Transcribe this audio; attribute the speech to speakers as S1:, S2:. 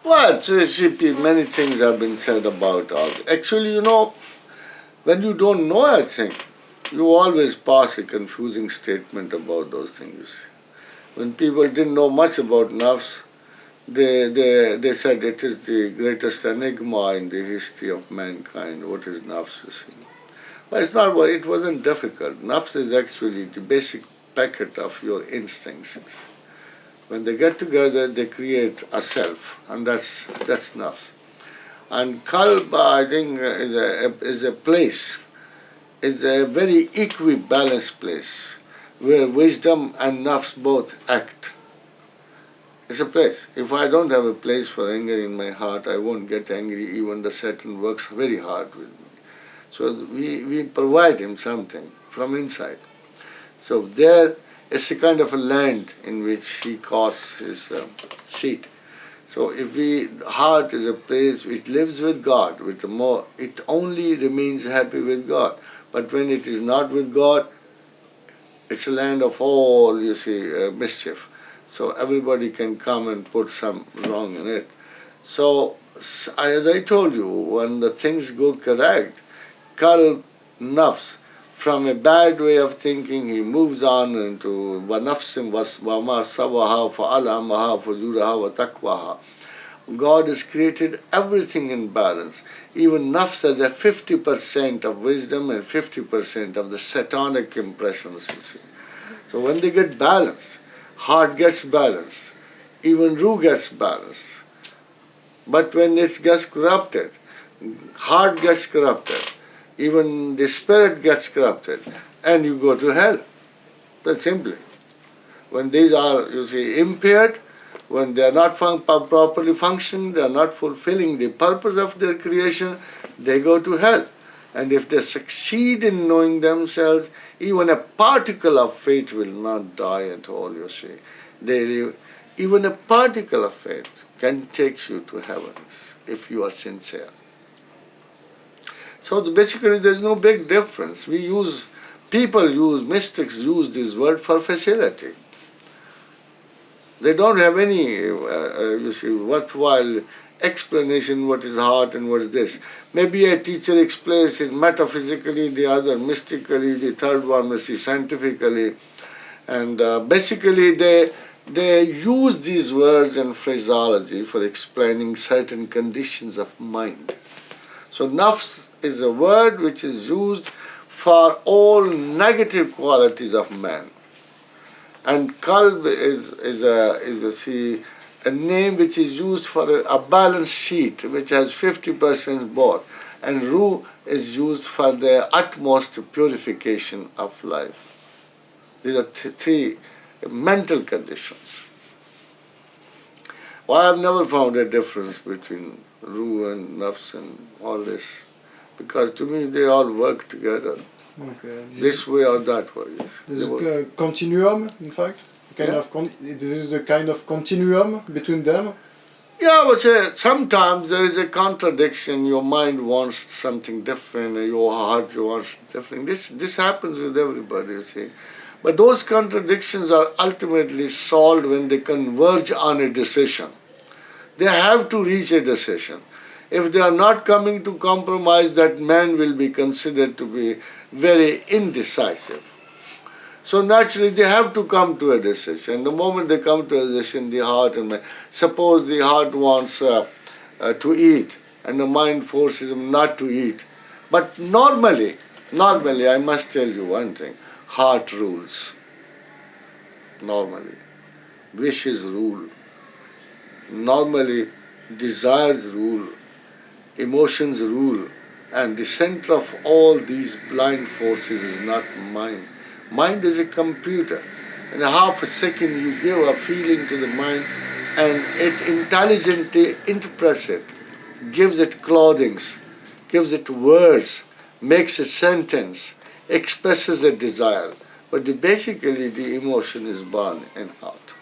S1: Well, many things have been said about all. Actually, when you don't know a thing, you always pass a confusing statement about those things. You see. When people didn't know much about nafs, they said it is the greatest enigma in the history of mankind. What is nafs? You see. But it's not. It wasn't difficult. Nafs is actually the basic packet of your instincts. When they get together, they create a self, and that's nafs. And qalb, I think, is a place, is a very equibalanced place where wisdom and nafs both act. It's a place. If I don't have a place for anger in my heart, I won't get angry. Even the Satan works very hard with me. So we provide him something from inside. So there is a kind of a land in which he casts his seed. So heart is a place which lives with God, it only remains happy with God. But when it is not with God, it's a land of all, mischief. So everybody can come and put some wrong in it. So, as I told you, when the things go correct, qalb, nafs, from a bad way of thinking, he moves on into وَنَفْسٍ وَمَا سَوَّهَا فَأَلْهَمَهَا فُجُورَهَا وَتَقْوَاهَا. God has created everything in balance. Even nafs has a 50% of wisdom and 50% of the satanic impressions, you see. So when they get balanced, heart gets balanced, even ruh gets balanced. But when it gets corrupted, heart gets corrupted, even the spirit gets corrupted, and you go to hell. That's simply. When these are, impaired, when they are not properly functioning, they are not fulfilling the purpose of their creation, they go to hell. And if they succeed in knowing themselves, even a particle of faith will not die at all, you see. Even a particle of faith can take you to heaven if you are sincere. So basically there's no big difference. Mystics use this word for facility. They don't have any, worthwhile explanation what is heart and what is this. Maybe a teacher explains it metaphysically, the other mystically, the third one scientifically. And basically they use these words and phraseology for explaining certain conditions of mind. So nafs is a word which is used for all negative qualities of man. And qalb is a name which is used for a balance sheet which has 50% both. And ruh is used for the utmost purification of life. These are three mental conditions. Well, I've never found a difference between ruh and nafs and all this, because to me they all work together.
S2: Okay.
S1: This way or that way. Yes.
S2: There's a continuum, in fact. This is a kind of continuum between them.
S1: Yeah, but sometimes there is a contradiction. Your mind wants something different, and your heart wants different. This happens with everybody, you see. But those contradictions are ultimately solved when they converge on a decision. They have to reach a decision. If they are not coming to compromise, that man will be considered to be very indecisive. So naturally they have to come to a decision. The moment they come to a decision, the heart and mind, suppose the heart wants to eat and the mind forces him not to eat. But normally, I must tell you one thing, heart rules. Normally. Wishes rule. Normally, desires rule. Emotions rule. And the center of all these blind forces is not mind. Mind is a computer. In a half a second you give a feeling to the mind and it intelligently interprets it, gives it clothings, gives it words, makes a sentence, expresses a desire. But basically the emotion is born in heart.